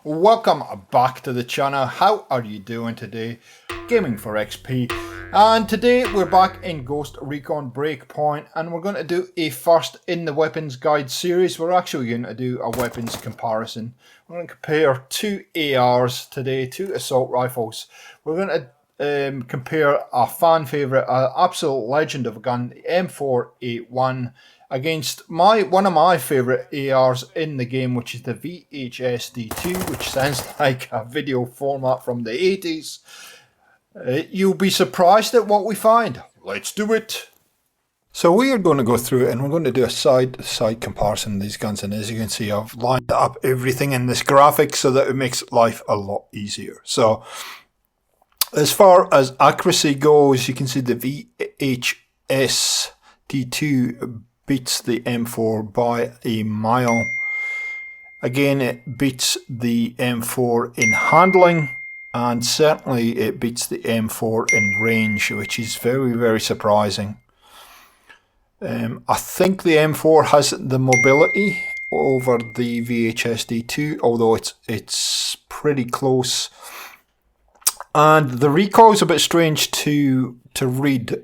welcome back to the channel. How are you doing today? Gaming for XP, and today we're back in Ghost Recon Breakpoint, and we're going to do a first in the weapons guide series. We're actually going to do a weapons comparison. We're going to compare two ARs today, two assault rifles. We're going to compare a fan favourite, an absolute legend of a gun, the M4A1, against one of my favourite ARs in the game, which is the VHSD2, which sounds like a video format from the 80s. You'll be surprised at what we find. Let's do it. So we are going to go through it, and we're going to do a side comparison of these guns, and as you can see, I've lined up everything in this graphic so that it makes life a lot easier. So as far as accuracy goes, you can see the VHSD2 beats the M4 by a mile. Again, it beats the M4 in handling, and certainly it beats the M4 in range, which is very, very surprising. I think the M4 has the mobility over the VHSD2, although it's pretty close. And the recoil is a bit strange to read,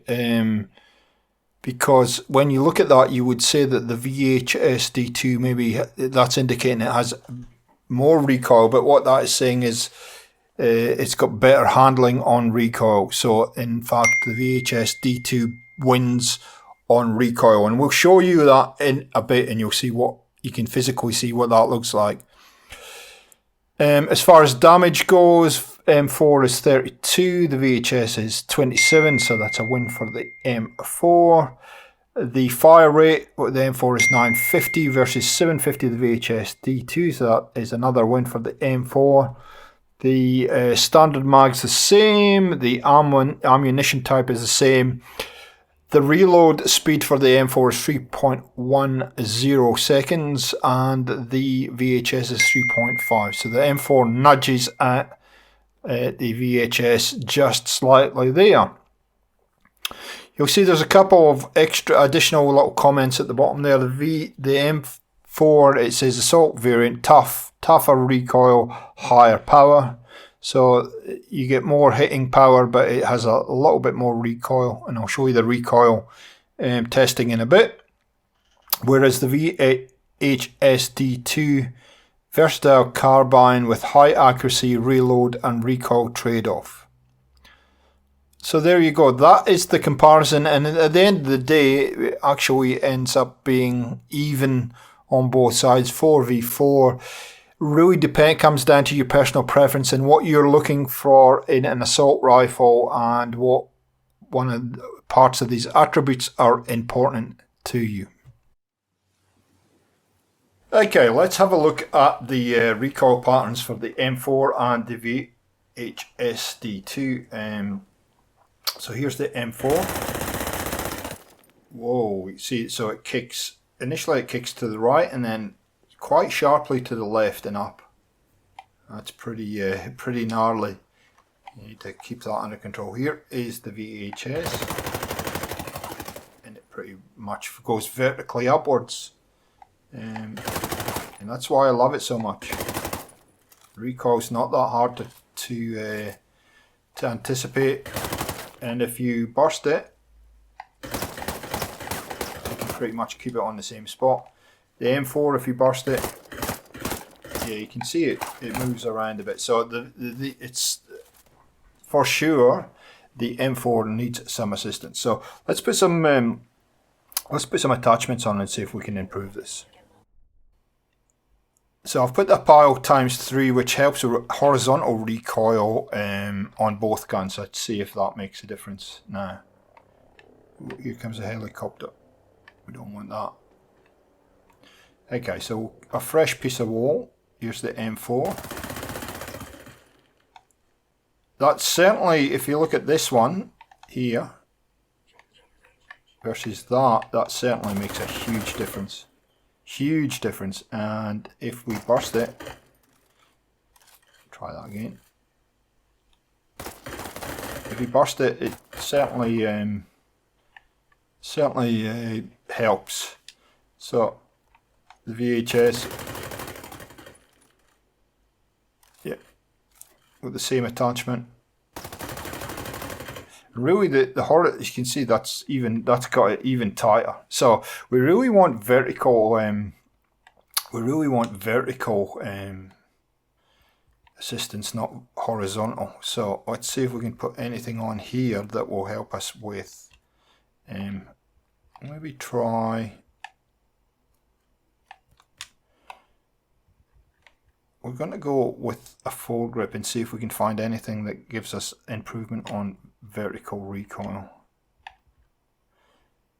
because when you look at that, you would say that the VHSD2, maybe that's indicating it has more recoil, but what that is saying is it's got better handling on recoil. So in fact, the VHSD2 wins on recoil, and we'll show you that in a bit, and you'll see what you can physically see what that looks like. As far as damage goes, M4 is 32, the VHS is 27, so that's a win for the M4. The fire rate with the M4 is 950 versus 750 the VHSD2, so that is another win for the M4. The standard mag's the same, the ammunition type is the same. The reload speed for the M4 is 3.10 seconds, and the VHS is 3.5. So the M4 nudges at the VHS just slightly there. You'll see there's a couple of additional little comments at the bottom there. The M4, it says assault variant, tougher recoil, higher power. So you get more hitting power, but it has a little bit more recoil, and I'll show you the recoil testing in a bit. Whereas the VHSD2, versatile carbine with high accuracy, reload and recoil trade-off. So there you go, that is the comparison, and at the end of the day it actually ends up being even on both sides, 4v4. Really comes down to your personal preference and what you're looking for in an assault rifle, and what one of the parts of these attributes are important to you. Okay, let's have a look at the recoil patterns for the M4 and the VHSD2. So here's the M4. Whoa, you see, so it kicks, initially it kicks to the right and then quite sharply to the left and up. That's pretty gnarly. You need to keep that under control. Here is the VHS, and it pretty much goes vertically upwards, and that's why I love it so much. Recoil's not that hard to anticipate, and if you burst it, you can pretty much keep it on the same spot. The M4, if you burst it, yeah, you can see it moves around a bit. So it's for sure the M4 needs some assistance. So let's put some attachments on and see if we can improve this. So I've put the pile ×3, which helps with horizontal recoil on both guns. Let's see if that makes a difference. Now, here comes a helicopter. We don't want that. Okay, so a fresh piece of wall. Here's the M4. That's certainly, if you look at this one here versus that certainly makes a huge difference. Huge difference. And if we burst it, try that again. If we burst it, it certainly helps. So the VHS Yeah, with the same attachment. Really, the horizontal, you can see that's got it even tighter. So we really want vertical. Assistance, not horizontal. So let's see if we can put anything on here that will help us with. Maybe try. We're going to go with a foregrip and see if we can find anything that gives us improvement on vertical recoil.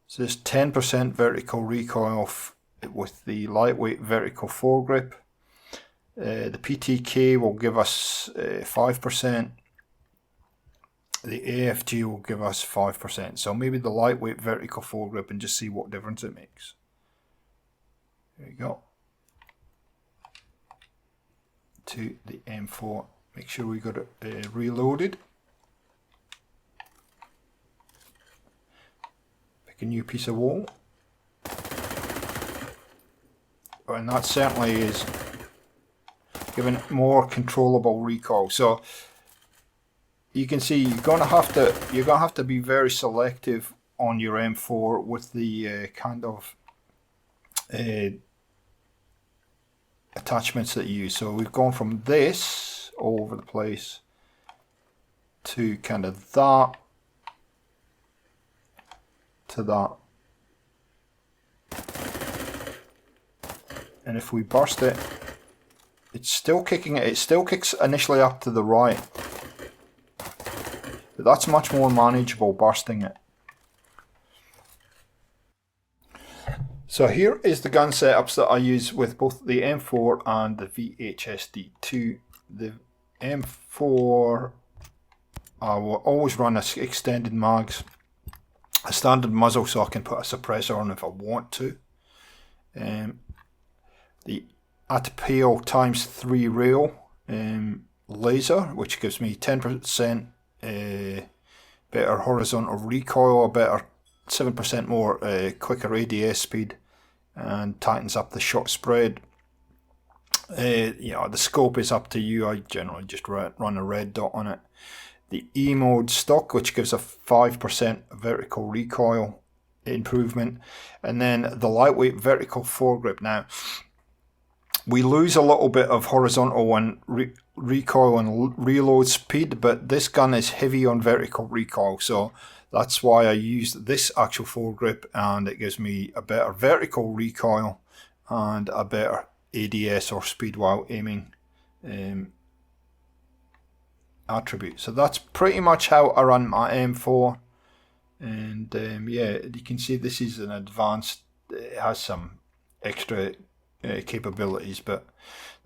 So there's 10% vertical recoil with the lightweight vertical foregrip. The PTK will give us 5%. The AFG will give us 5%. So maybe the lightweight vertical foregrip and just see what difference it makes. There you go. To the M4. Make sure we got it reloaded. Pick a new piece of wall. And that certainly is giving more controllable recoil. So you can see you're gonna have to be very selective on your M4 with the kind of attachments that you use. So we've gone from this all over the place to kind of that to that. And if we burst it, it's still kicking it. It still kicks initially up to the right. But that's much more manageable bursting it. So here is the gun setups that I use with both the M4 and the VHSD2. The M4, I will always run extended mags, a standard muzzle so I can put a suppressor on if I want to. The Atapale ×3 rail laser, which gives me 10% better horizontal recoil, a better 7% more quicker ADS speed, and tightens up the shot spread. You know, the scope is up to you. I generally just run a red dot on it. The E mode stock, which gives a 5% vertical recoil improvement, and then the lightweight vertical foregrip. Now we lose a little bit of horizontal and recoil and reload speed, but this gun is heavy on vertical recoil, so that's why I used this actual foregrip, and it gives me a better vertical recoil and a better ADS or speed while aiming attribute. So that's pretty much how I run my M4, and yeah, you can see this is an advanced, it has some extra capabilities, but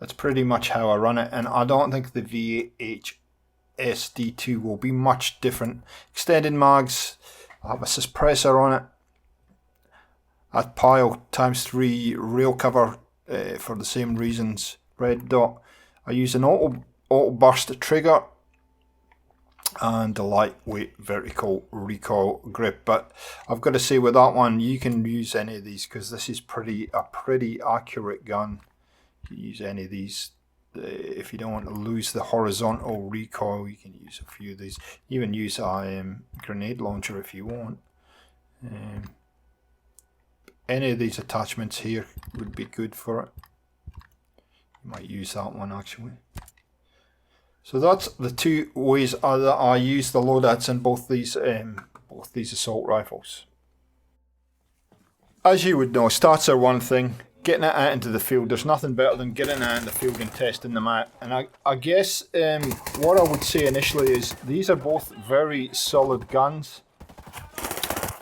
that's pretty much how I run it, and I don't think the VHSD2 will be much different. Extended mags, I have a suppressor on it, Atapale ×3 rail cover for the same reasons, red dot. I use an auto burst trigger and a lightweight vertical recoil grip, but I've got to say with that one you can use any of these because this is a pretty accurate gun. You can use any of these. If you don't want to lose the horizontal recoil, you can use a few of these. Even use a grenade launcher if you want. Any of these attachments here would be good for it. You might use that one actually. So that's the two ways that I use the loadouts in both these assault rifles. As you would know, stats are one thing. Getting it out into the field, there's nothing better than getting it out in the field and testing them out. And I guess what I would say initially is these are both very solid guns,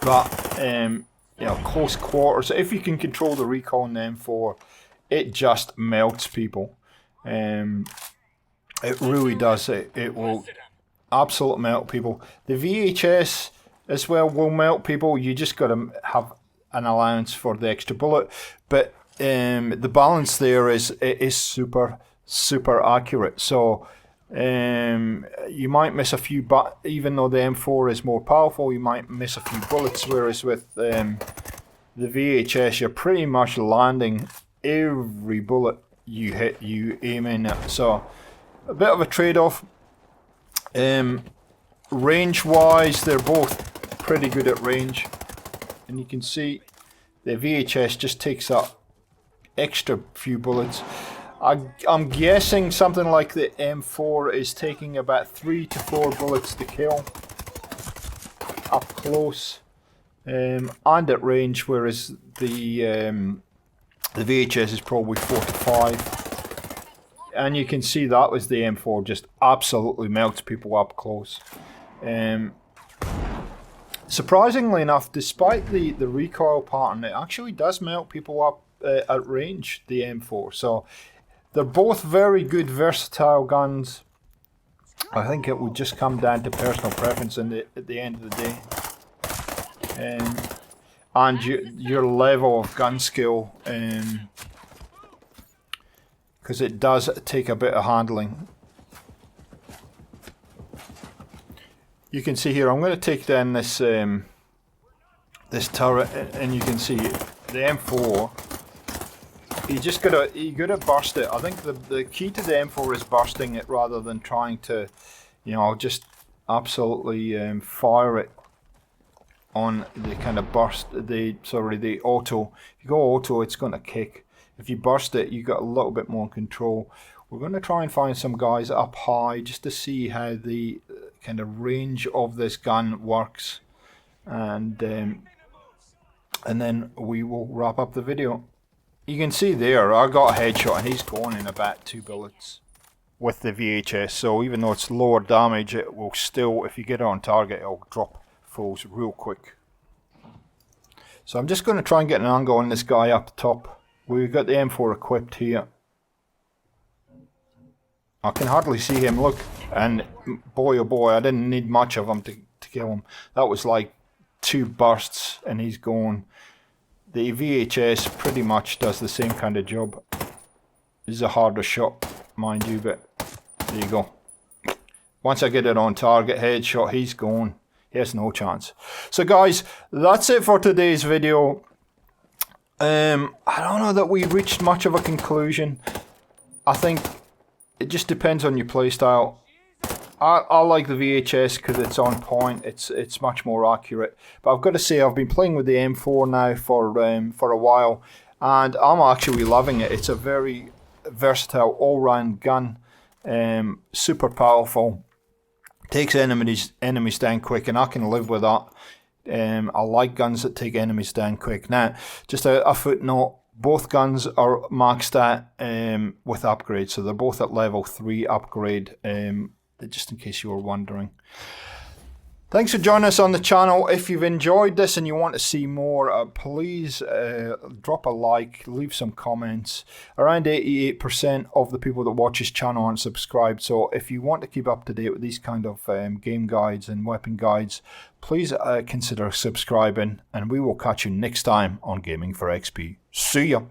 but you know, close quarters, if you can control the recoil on the M4, it just melts people. It really does. It will absolutely melt people. The VHS as well will melt people. You just got to have an allowance for the extra bullet, but the balance there is super accurate. So you might miss a few, but even though the M4 is more powerful, you might miss a few bullets. Whereas with the VHS, you're pretty much landing every bullet you hit, you aim in at. So a bit of a trade-off. Range-wise, they're both pretty good at range, and you can see the VHS just takes up extra few bullets. I'm guessing something like the M4 is taking about 3 to 4 bullets to kill up close and at range, whereas the VHS is probably 4 to 5. And you can see that was the M4 just absolutely melts people up close. Surprisingly enough, despite the recoil pattern, it actually does melt people up at range, the M4. So they're both very good, versatile guns. I think it would just come down to personal preference at the end of the day. And your level of gun skill, because it does take a bit of handling. You can see here, I'm going to take down this this turret, and you can see the M4. You gotta burst it. I think the key to the M4 is bursting it rather than trying to, just absolutely fire it on the kind of burst. The auto. If you go auto, it's gonna kick. If you burst it, you got a little bit more control. We're gonna try and find some guys up high just to see how the kind of range of this gun works, and then we will wrap up the video. You can see there, I got a headshot and he's going in about 2 bullets with the VHS. So even though it's lower damage, it will still, if you get it on target, it'll drop fulls real quick. So I'm just going to try and get an angle on this guy up top. We've got the M4 equipped here. I can hardly see him, look. And boy oh boy, I didn't need much of him to kill him. That was like 2 bursts and he's gone. The VHS pretty much does the same kind of job. This is a harder shot, mind you, but there you go. Once I get it on target, headshot, he's gone. He has no chance. So guys, that's it for today's video. I don't know that we reached much of a conclusion. I think it just depends on your playstyle. I like the VHS because it's on point. It's much more accurate. But I've got to say, I've been playing with the M4 now for a while, and I'm actually loving it. It's a very versatile all-round gun, super powerful. Takes enemies down quick, and I can live with that. I like guns that take enemies down quick. Now, just a footnote. Both guns are maxed at with upgrades, so they're both at level 3 upgrade. Just in case you were wondering. Thanks for joining us on the channel. If you've enjoyed this and you want to see more, please drop a like, leave some comments. Around 88% of the people that watch this channel aren't subscribed, so if you want to keep up to date with these kind of game guides and weapon guides, please consider subscribing, and we will catch you next time on Gaming for XP. See ya!